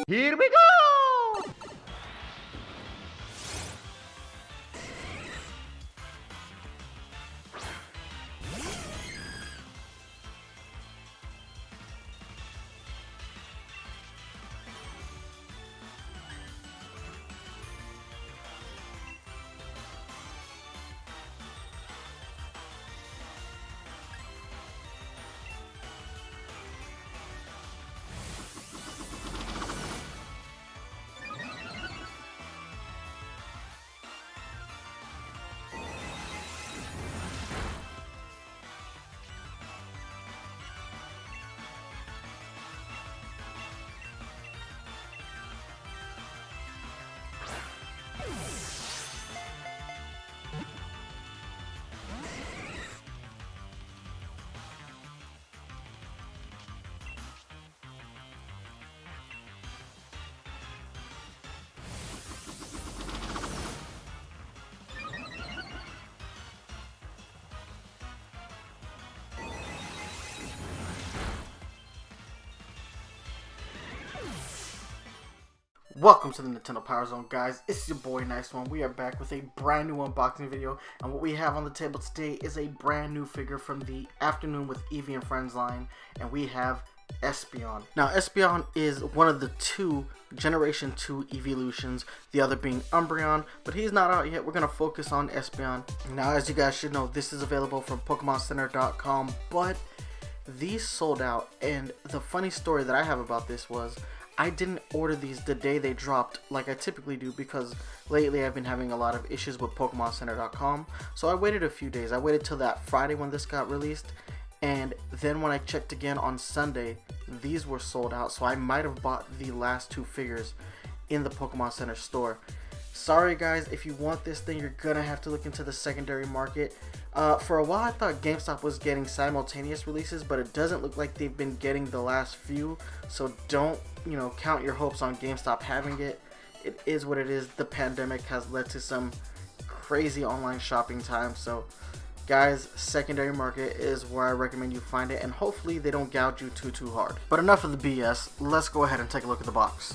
Here we go! Welcome to the Nintendo Power Zone, guys. It's your boy NyceOne. We are back with a brand new unboxing video, and what we have on the table today is a brand new figure from the Afternoon with Eevee and Friends line, and we have Espeon. Now, Espeon is one of the two Generation 2 Eeveelutions, the other being Umbreon, but he's not out yet. We're going to focus on Espeon. Now, as you guys should know, this is available from PokemonCenter.com, but these sold out, and the funny story that I have about this was I didn't order these the day they dropped like I typically do, because lately I've been having a lot of issues with PokemonCenter.com. So I waited a few days. I waited till that Friday when this got released, and then when I checked again on Sunday, these were sold out. So I might have bought the last two figures in the Pokemon Center store. Sorry guys, if you want this thing, you're gonna have to look into the secondary market. For a while I thought GameStop was getting simultaneous releases, but it doesn't look like they've been getting the last few, so don't, count your hopes on GameStop having it. It is what it is. The pandemic has led to some crazy online shopping time, so guys, secondary market is where I recommend you find it, and hopefully they don't gouge you too hard. But enough of the BS, let's go ahead and take a look at the box.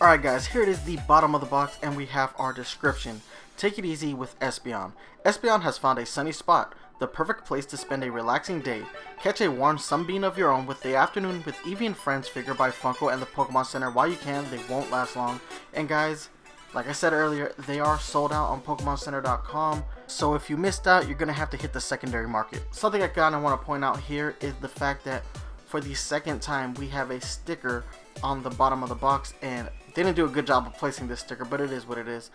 Alright guys, here it is, the bottom of the box, and we have our description. Take it easy with Espeon. Espeon has found a sunny spot, the perfect place to spend a relaxing day. Catch a warm sunbeam of your own with the Afternoon with Eevee and Friends figure by Funko and the Pokemon Center while you can. They won't last long. And guys, like I said earlier, they are sold out on PokemonCenter.com. So if you missed out, you're going to have to hit the secondary market. Something I kind of want to point out here is the fact that for the second time, we have a sticker on the bottom of the box, and they didn't do a good job of placing this sticker, but it is what it is.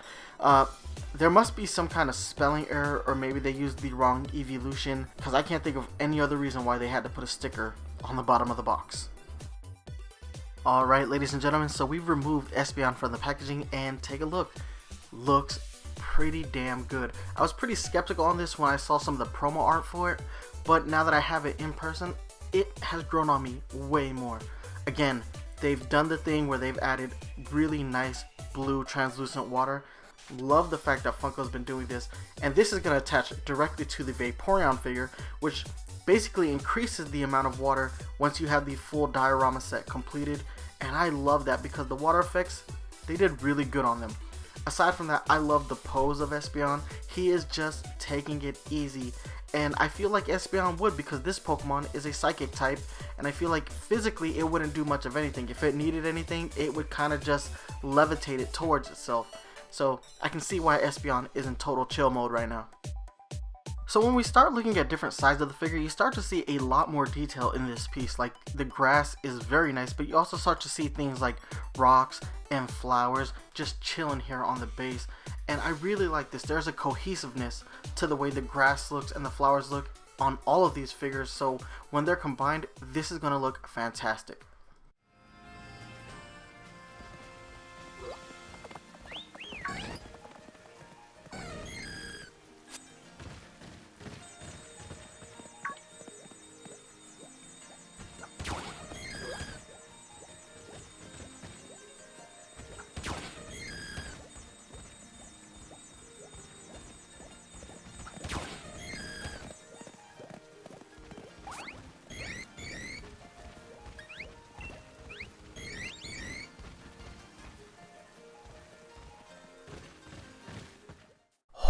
There must be some kind of spelling error, or maybe they used the wrong Eeveelution, because I can't think of any other reason why they had to put a sticker on the bottom of the box. Alright, ladies and gentlemen, so we've removed Espeon from the packaging, and take a look. Looks pretty damn good. I was pretty skeptical on this when I saw some of the promo art for it, but now that I have it in person, it has grown on me way more. Again, they've done the thing where they've added really nice blue translucent water. Love the fact that Funko's been doing this, and this is going to attach directly to the Vaporeon figure, which basically increases the amount of water once you have the full diorama set completed. And I love that because the water effects, they did really good on them. Aside from that, I love the pose of Espeon. He is just taking it easy, and I feel like Espeon would, because this Pokemon is a psychic type, and I feel like physically it wouldn't do much of anything. If it needed anything, it would kind of just levitate it towards itself. So I can see why Espeon is in total chill mode right now. So when we start looking at different sides of the figure, you start to see a lot more detail in this piece. Like, the grass is very nice, but you also start to see things like rocks and flowers just chilling here on the base. And I really like this. There's a cohesiveness to the way the grass looks and the flowers look on all of these figures. So when they're combined, this is going to look fantastic.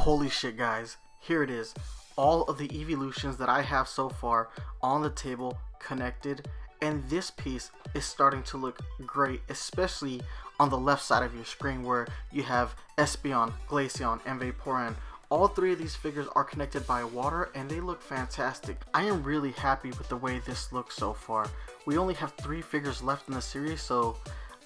Holy shit, guys, here it is. All of the Eeveelutions that I have so far on the table connected, and this piece is starting to look great, especially on the left side of your screen where you have Espeon, Glaceon, and Vaporeon. All three of these figures are connected by water and they look fantastic. I am really happy with the way this looks so far. We only have 3 figures left in the series, so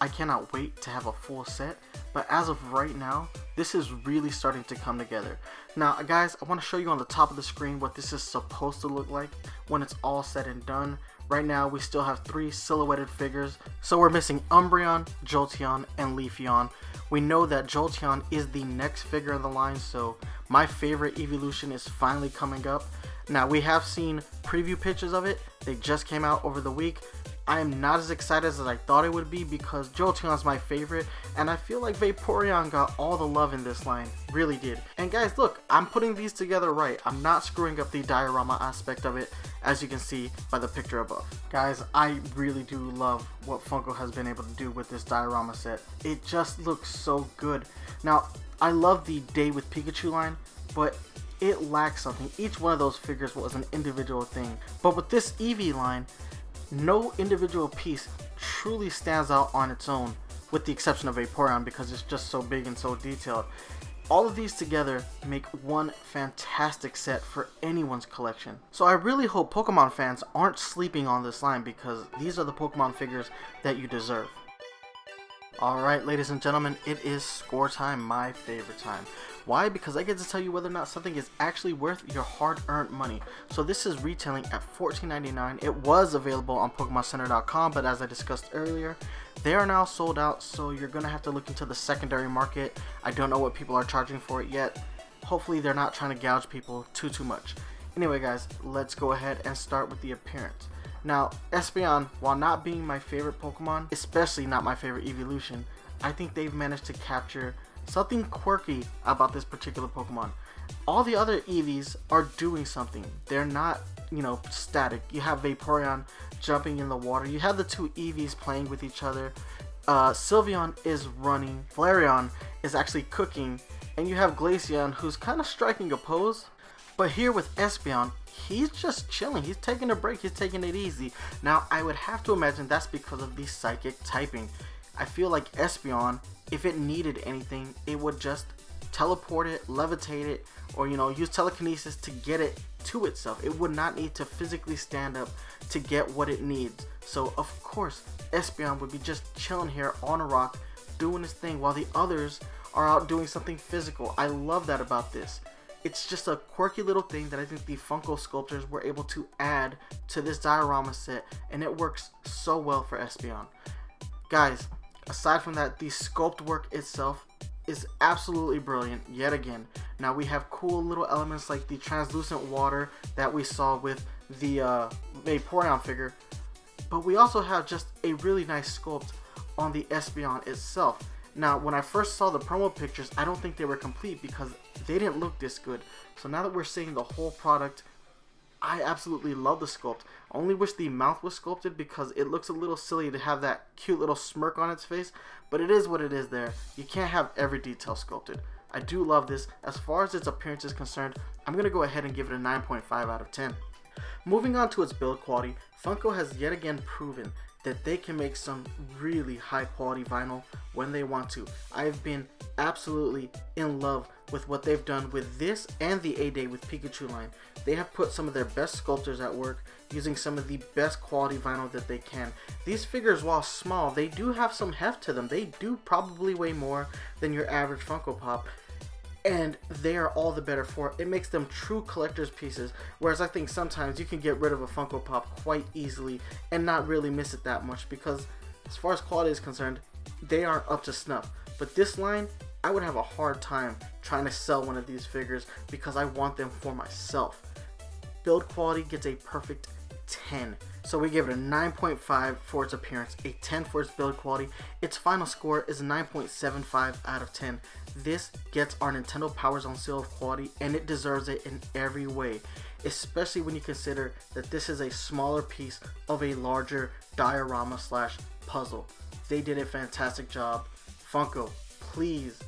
I cannot wait to have a full set. But as of right now, this is really starting to come together. Now guys, I want to show you on the top of the screen what this is supposed to look like when it's all said and done. Right now we still have 3 silhouetted figures, so we're missing Umbreon, Jolteon, and Leafeon. We know that Jolteon is the next figure in the line, so my favorite Eeveelution is finally coming up. Now we have seen preview pictures of it, they just came out over the week. I am not as excited as I thought it would be because Jolteon is my favorite, and I feel like Vaporeon got all the love in this line, really did. And guys, look, I'm putting these together right. I'm not screwing up the diorama aspect of it, as you can see by the picture above. Guys, I really do love what Funko has been able to do with this diorama set. It just looks so good. Now, I love the Day with Pikachu line, but it lacks something. Each one of those figures was an individual thing. But with this Eevee line, no individual piece truly stands out on its own, with the exception of Vaporeon because it's just so big and so detailed. All of these together make one fantastic set for anyone's collection. So I really hope Pokemon fans aren't sleeping on this line because these are the Pokemon figures that you deserve. Alright, ladies and gentlemen, it is score time, my favorite time. Why? Because I get to tell you whether or not something is actually worth your hard-earned money. So this is retailing at $14.99. It was available on PokemonCenter.com, but as I discussed earlier, they are now sold out, so you're going to have to look into the secondary market. I don't know what people are charging for it yet. Hopefully they're not trying to gouge people too much. Anyway guys, let's go ahead and start with the appearance. Now, Espeon, while not being my favorite Pokemon, especially not my favorite Eeveelution, I think they've managed to capture something quirky about this particular Pokemon. All the other Eevees are doing something. They're not, static. You have Vaporeon jumping in the water. You have the 2 Eevees playing with each other. Sylveon is running. Flareon is actually cooking. And you have Glaceon, who's kind of striking a pose. But here with Espeon, he's just chilling. He's taking a break. He's taking it easy. Now, I would have to imagine that's because of the psychic typing. I feel like Espeon, if it needed anything, it would just teleport it, levitate it, or use telekinesis to get it to itself. It would not need to physically stand up to get what it needs. So of course Espeon would be just chilling here on a rock doing his thing while the others are out doing something physical. I love that about this. It's just a quirky little thing that I think the Funko sculptors were able to add to this diorama set, and it works so well for Espeon. Guys, aside from that, the sculpt work itself is absolutely brilliant yet again. Now we have cool little elements like the translucent water that we saw with the Vaporeon figure, but we also have just a really nice sculpt on the Espeon itself. Now when I first saw the promo pictures, I don't think they were complete because they didn't look this good. So now that we're seeing the whole product, I absolutely love the sculpt. I only wish the mouth was sculpted because it looks a little silly to have that cute little smirk on its face, but it is what it is there. You can't have every detail sculpted. I do love this. As far as its appearance is concerned, I'm going to go ahead and give it a 9.5 out of 10. Moving on to its build quality, Funko has yet again proven that they can make some really high quality vinyl when they want to. I've been absolutely in love with what they've done with this and the A-Day with Pikachu line. They have put some of their best sculptors at work using some of the best quality vinyl that they can. These figures, while small, they do have some heft to them. They do probably weigh more than your average Funko Pop, and they are all the better for it. It makes them true collector's pieces, whereas I think sometimes you can get rid of a Funko Pop quite easily and not really miss it that much because as far as quality is concerned, they aren't up to snuff. But this line, I would have a hard time trying to sell one of these figures because I want them for myself. Build quality gets a perfect 10. So we give it a 9.5 for its appearance, a 10 for its build quality. Its final score is a 9.75 out of 10. This gets our Nintendo Power Zone seal of quality, and it deserves it in every way, especially when you consider that this is a smaller piece of a larger diorama slash puzzle. They did a fantastic job. Funko, please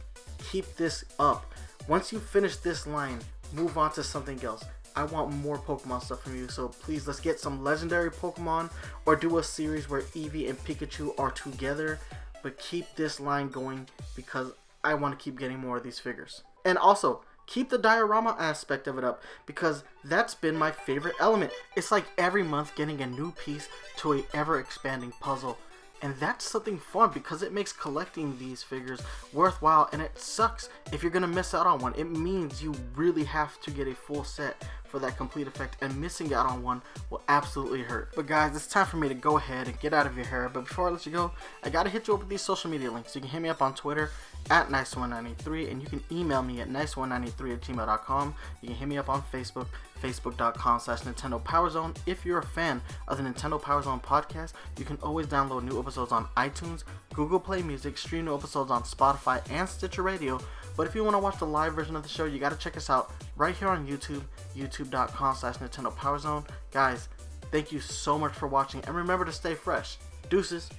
keep this up. Once you finish this line, move on to something else. I want more Pokemon stuff from you, so please let's get some legendary Pokemon or do a series where Eevee and Pikachu are together, but keep this line going because I want to keep getting more of these figures. And also, keep the diorama aspect of it up because that's been my favorite element. It's like every month getting a new piece to a ever expanding puzzle. And that's something fun because it makes collecting these figures worthwhile, and it sucks if you're gonna miss out on one. It means you really have to get a full set for that complete effect, and missing out on one will absolutely hurt. But guys, it's time for me to go ahead and get out of your hair. But before I let you go, I gotta hit you up with these social media links. You can hit me up on Twitter at NyceOne93, and you can email me at NyceOne93@gmail.com. You can hit me up on Facebook, facebook.com/NintendoPowerZone. If you're a fan of the Nintendo Power Zone podcast, you can always download new episodes on iTunes, Google Play Music, stream new episodes on Spotify and Stitcher Radio. But if you want to watch the live version of the show, you got to check us out right here on YouTube, youtube.com/NintendoPowerZone. Guys, thank you so much for watching, and remember to stay fresh. Deuces.